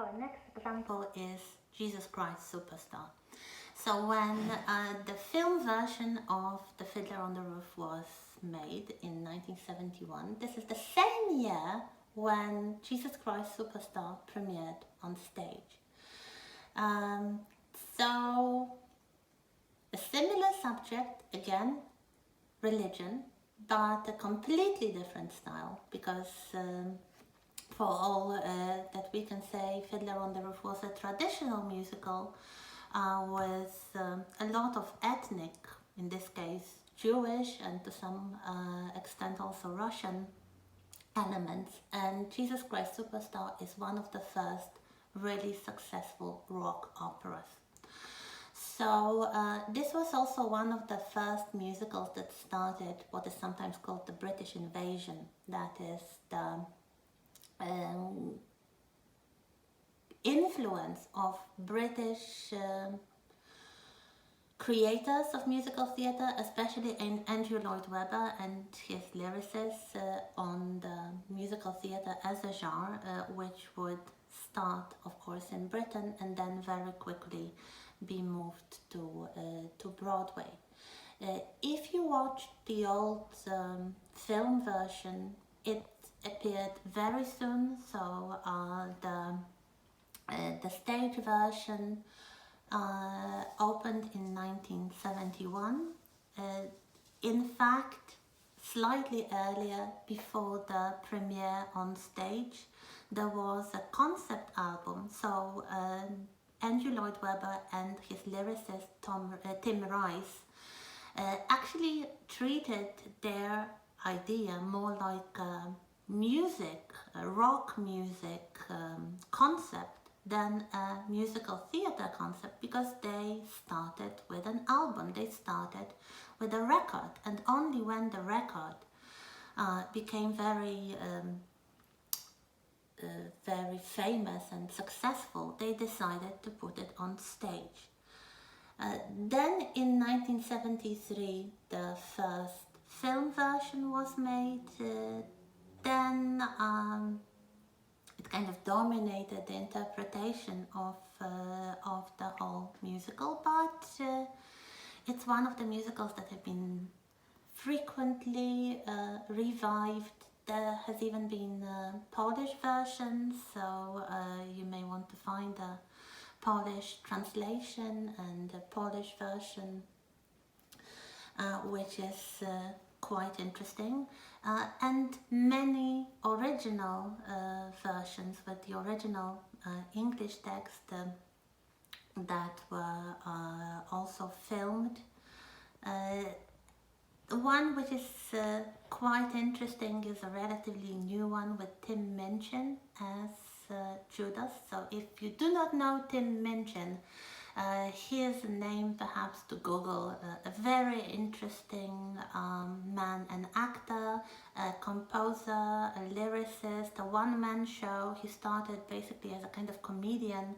Our next example is Jesus Christ Superstar. So when the film version of The Fiddler on the Roof was made in 1971, this is the same year when Jesus Christ Superstar premiered on stage. So a similar subject, again, religion, but a completely different style, because for all that we can say, Fiddler on the Roof was a traditional musical with a lot of ethnic, in this case Jewish, and to some extent also Russian elements. And Jesus Christ Superstar is one of the first really successful rock operas. So this was also one of the first musicals that started what is sometimes called the British invasion. That is the influence of British creators of musical theatre, especially in Andrew Lloyd Webber and his lyricists on the musical theatre as a genre, which would start, of course, in Britain and then very quickly be moved to Broadway. If you watch the old film version, it appeared very soon. So the stage version opened in 1971. In fact, slightly earlier, before the premiere on stage, there was a concept album. So Andrew Lloyd Webber and his lyricist Tim Rice actually treated their idea more like a rock music concept than a musical theatre concept, because they started with an album, they started with a record, and only when the record became very famous and successful, they decided to put it on stage. Then in 1973 the first film version was made. Then it kind of dominated the interpretation of the whole musical, but it's one of the musicals that have been frequently revived. There has even been Polish versions, so you may want to find a Polish translation and a Polish version, which is quite interesting, and many original versions with the original English text that were also filmed. One which is quite interesting is a relatively new one with Tim Minchin as Judas. So if you do not know Tim Minchin, here's a name perhaps to Google. A very interesting man, an actor, a composer, a lyricist, a one-man show. He started basically as a kind of comedian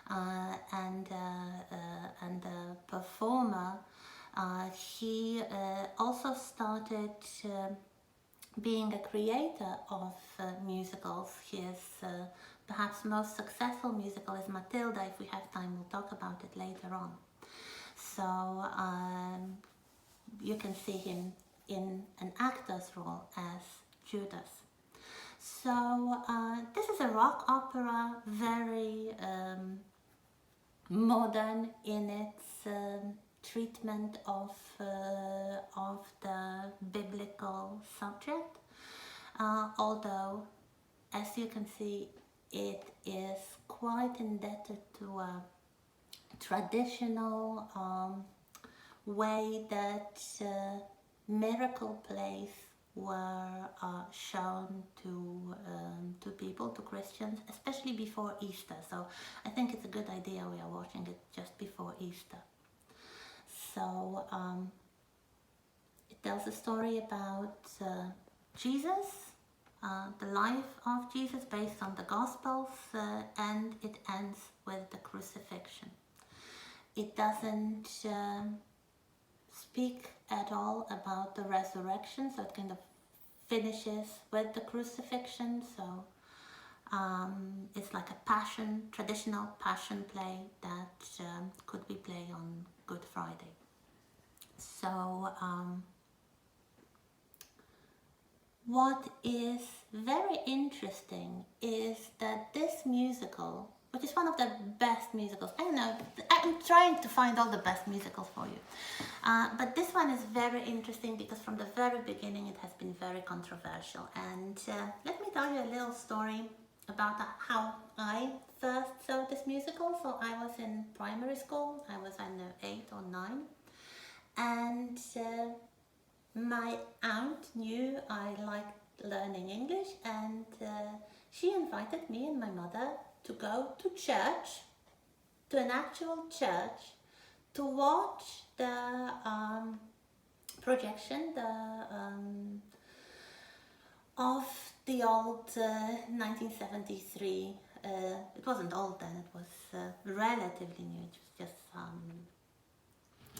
and a performer. He also started being a creator of musicals. His perhaps most successful musical is Matilda. If we have time, we'll talk about it later on. So you can see him in an actor's role as Judas. So this is a rock opera, very modern in its treatment of the biblical subject, although, as you can see, it is quite indebted to a traditional way that miracle plays were shown to people, to Christians, especially before Easter. So I think it's a good idea we are watching it just before Easter. So it tells a story about Jesus, the life of Jesus based on the Gospels, and it ends with the crucifixion. It doesn't speak at all about the resurrection, so it kind of finishes with the crucifixion. So It's like a passion, traditional passion play that could be played on Good Friday. So what is very interesting is that this musical, which is one of the best musicals, I don't know, I'm trying to find all the best musicals for you, but this one is very interesting because from the very beginning it has been very controversial. And let me tell you a little story about how I first saw this musical. So I was in primary school, I was, I don't know, 8 or 9, and my aunt knew I liked learning English, and she invited me and my mother to go to church, to an actual church, to watch the projection of the old 1973. It wasn't old then, it was relatively new, it was just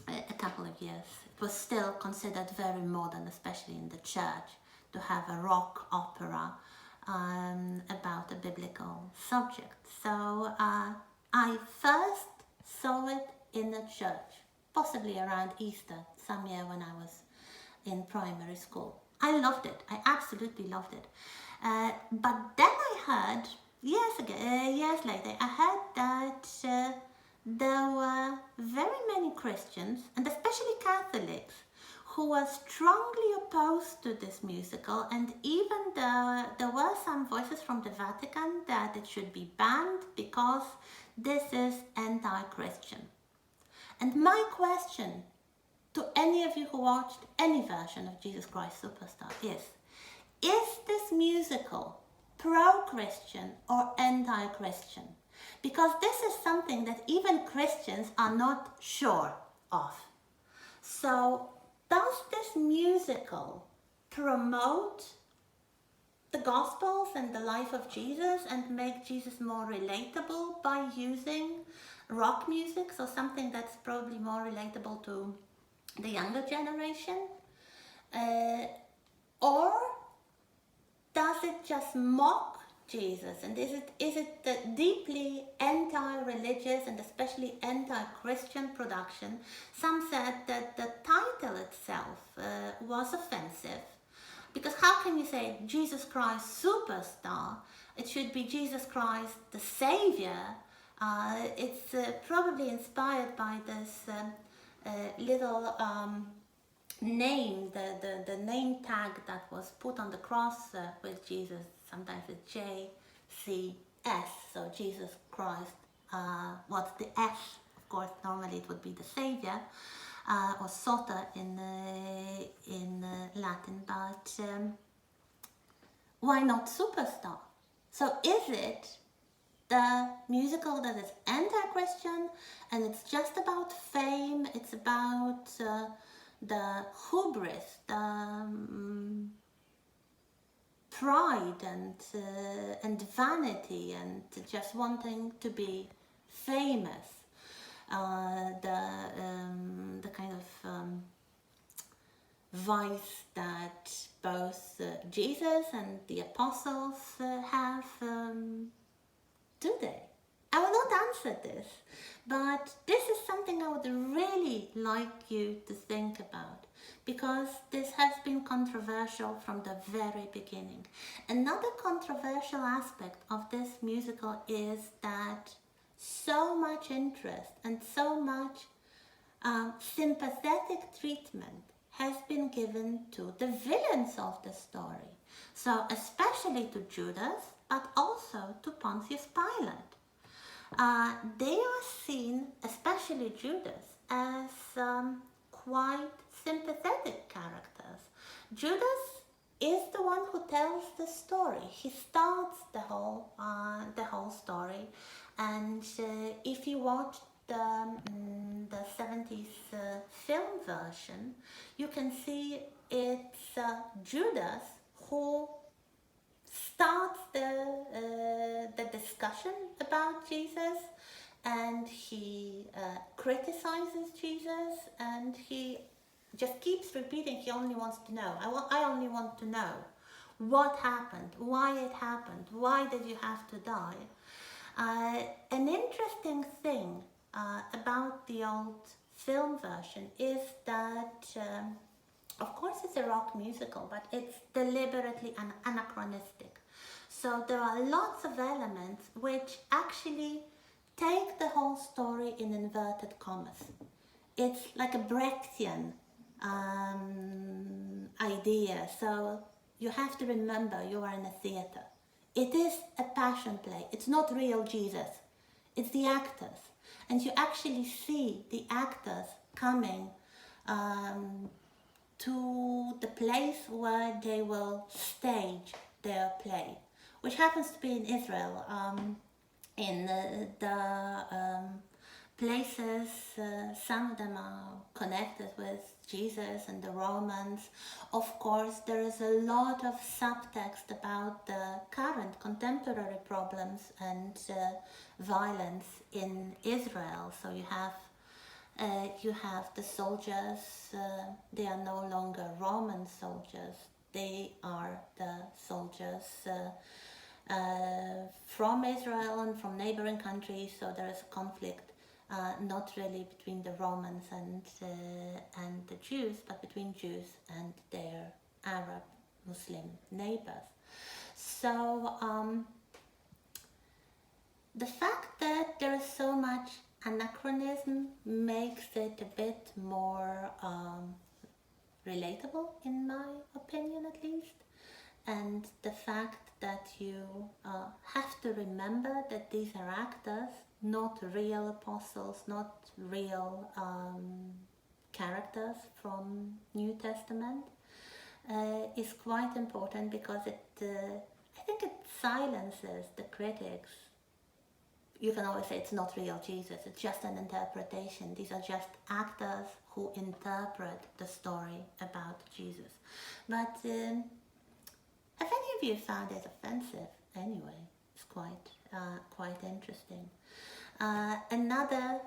a couple of years. It was still considered very modern, especially in the church, to have a rock opera about a biblical subject. So I first saw it in a church, possibly around Easter, some year when I was in primary school. I loved it. I absolutely loved it. But then I heard, years later, I heard that there were very many Christians, and especially Catholics, who were strongly opposed to this musical, and even there were some voices from the Vatican that it should be banned because this is anti-Christian. And my question to any of you who watched any version of Jesus Christ Superstar is this musical pro-Christian or anti-Christian? Because this is something that even Christians are not sure of. So, does this musical promote the Gospels and the life of Jesus and make Jesus more relatable by using rock music, so something that's probably more relatable to the younger generation? Or does it just mock Jesus? And is it the deeply anti-religious and especially anti-Christian production? Some said that the title itself was offensive, because how can you say Jesus Christ Superstar? It should be Jesus Christ the Savior. It's probably inspired by this little name, the name tag that was put on the cross with Jesus. Sometimes it's JCS, so Jesus Christ. What's the S? Of course, normally it would be the Savior, or Soter in Latin, but why not Superstar? So is it the musical that is anti-Christian and it's just about fame, it's about the hubris, the pride and vanity and just wanting to be famous, the kind of vice that both Jesus and the apostles have, do they? I will not answer this, but this is something I would really like you to think about, because this has been controversial from the very beginning. Another controversial aspect of this musical is that so much interest and so much sympathetic treatment has been given to the villains of the story. So especially to Judas, but also to Pontius Pilate. They are seen, especially Judas, as quite sympathetic characters. Judas is the one who tells the story. He starts the whole story, and if you watch the 70s film version, you can see it's Judas who starts the discussion about Jesus, and he criticizes Jesus, and he just keeps repeating he only wants to know. I only want to know what happened, why it happened, why did you have to die. An interesting thing about the old film version is that, of course, it's a rock musical, but it's deliberately anachronistic. So there are lots of elements which actually take the whole story in inverted commas. It's like a Brechtian idea. So you have to remember you are in a theater. It is a passion play. It's not real Jesus. It's the actors. And you actually see the actors coming to the place where they will stage their play, which happens to be in Israel, in the places, some of them are connected with Jesus and the Romans. Of course, there is a lot of subtext about the current contemporary problems and violence in Israel. So you have the soldiers, they are no longer Roman soldiers, they are the soldiers from Israel and from neighboring countries. So there is a conflict, not really between the Romans and the Jews, but between Jews and their Arab Muslim neighbors. So the fact that there is so much anachronism makes it a bit more relatable, in my opinion at least. And the fact that you have to remember that these are actors, not real apostles, not real characters from New Testament, is quite important, because I think it silences the critics. You can always say it's not real Jesus, it's just an interpretation. These are just actors who interpret the story about Jesus. But have any of you found it offensive? Anyway, it's quite interesting. Another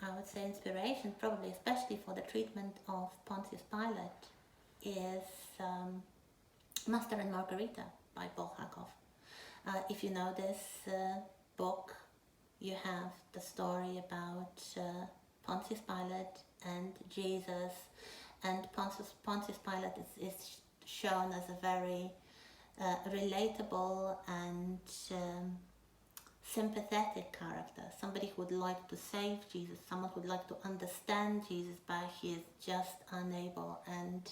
I would say inspiration, probably especially for the treatment of Pontius Pilate, is Master and Margarita by Bulgakov. If you know this book, you have the story about Pontius Pilate and Jesus, and Pontius Pilate is shown as a very relatable and sympathetic character, somebody who would like to save Jesus, someone who would like to understand Jesus, but he is just unable, and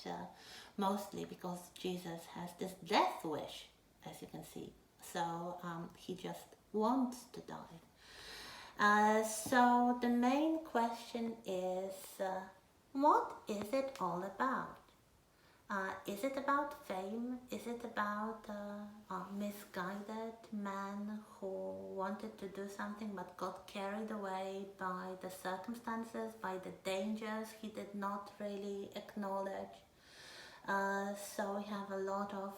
mostly because Jesus has this death wish, as you can see. So he just wants to die. So the main question is, what is it all about? Is it about fame? Is it about a misguided man who wanted to do something but got carried away by the circumstances, by the dangers he did not really acknowledge? So we have a lot of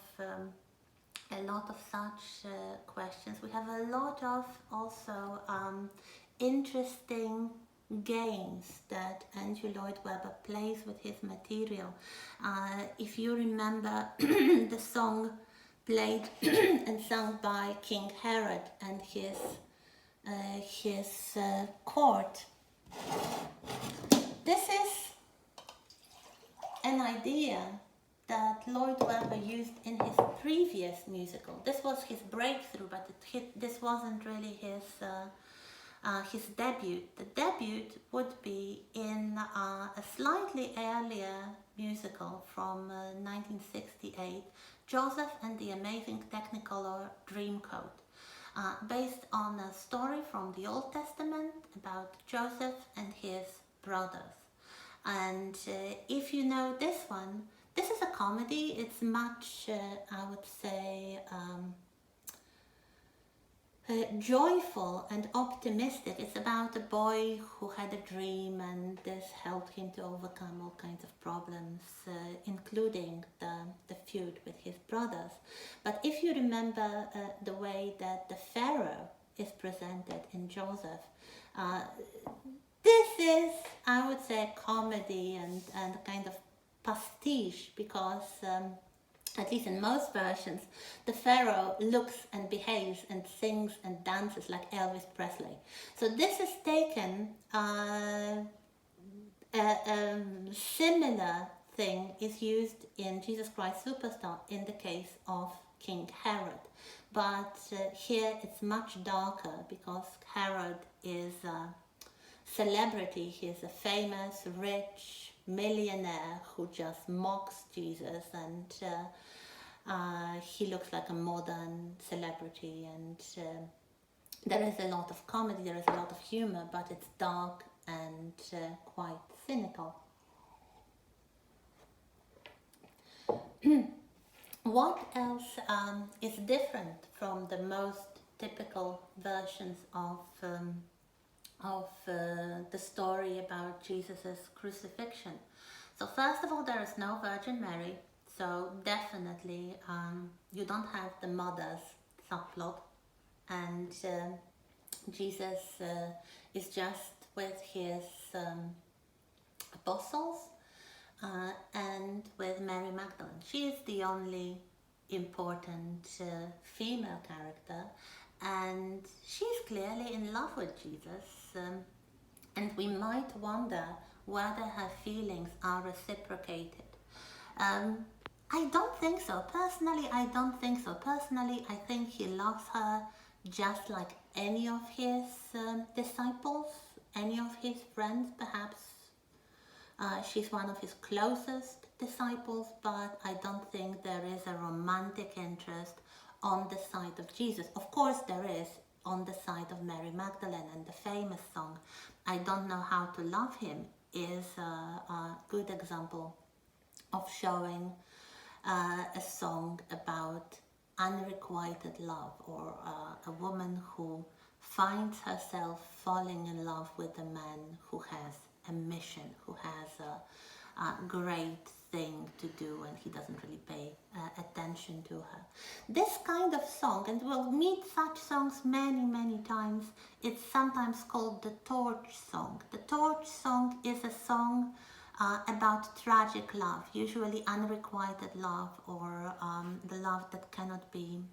such questions. We have a lot of also interesting games that Andrew Lloyd Webber plays with his material. If you remember the song played and sung by King Herod and his court, this is an idea that Lloyd Webber used in his previous musical. This was his breakthrough, but this wasn't really his debut. The debut would be in a slightly earlier musical from 1968, Joseph and the Amazing Technicolor Dreamcoat, based on a story from the Old Testament about Joseph and his brothers. And if you know this one, this is a comedy. It's much, I would say, joyful and optimistic. It's about a boy who had a dream, and this helped him to overcome all kinds of problems, including the feud with his brothers. But if you remember the way that the Pharaoh is presented in Joseph, this is, I would say, a comedy and kind of pastiche because at least in most versions, the Pharaoh looks and behaves and sings and dances like Elvis Presley. So this is taken, a similar thing is used in Jesus Christ Superstar in the case of King Herod. But here it's much darker because Herod is a celebrity. He is a famous, rich millionaire who just mocks Jesus, and he looks like a modern celebrity, and there is a lot of comedy, there is a lot of humor, but it's dark and quite cynical. What else is different from the most typical versions of the story about Jesus' crucifixion? So first of all, there is no Virgin Mary, so definitely you don't have the mother's subplot, and Jesus is just with his apostles and with Mary Magdalene. She is the only important female character, and she's clearly in love with Jesus, and we might wonder whether her feelings are reciprocated. I don't think so. Personally, I don't think so. Personally, I think he loves her just like any of his disciples, any of his friends, perhaps. She's one of his closest disciples, but I don't think there is a romantic interest on the side of Jesus. Of course there is on the side of Mary Magdalene, and the famous song, I Don't Know How to Love Him, is a good example of showing a song about unrequited love, or a woman who finds herself falling in love with a man who has a mission, who has a great thing to do, and he doesn't really pay attention to her. This kind of song, and we'll meet such songs many times, it's sometimes called the torch song. The torch song is a song about tragic love, usually unrequited love, or the love that cannot be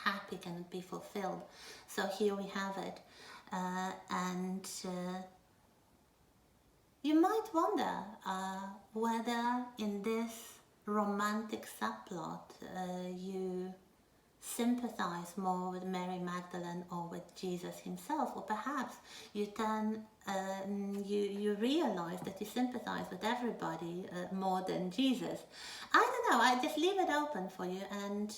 happy, cannot be fulfilled. So here we have it, and you might wonder whether in this romantic subplot you sympathize more with Mary Magdalene or with Jesus himself, or perhaps you you realize that you sympathize with everybody more than Jesus. I don't know, I just leave it open for you, and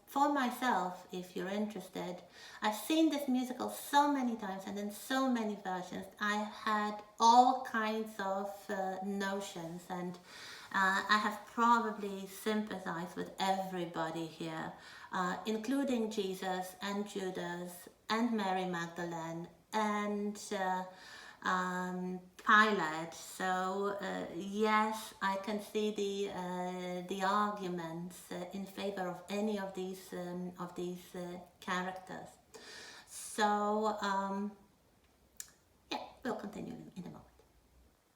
for myself, if you're interested, I've seen this musical so many times and in so many versions. I had all kinds of notions, and I have probably sympathized with everybody here, including Jesus and Judas and Mary Magdalene and Pilate. So yes, I can see the arguments in favor of any of these characters. So yeah, we'll continue in a moment.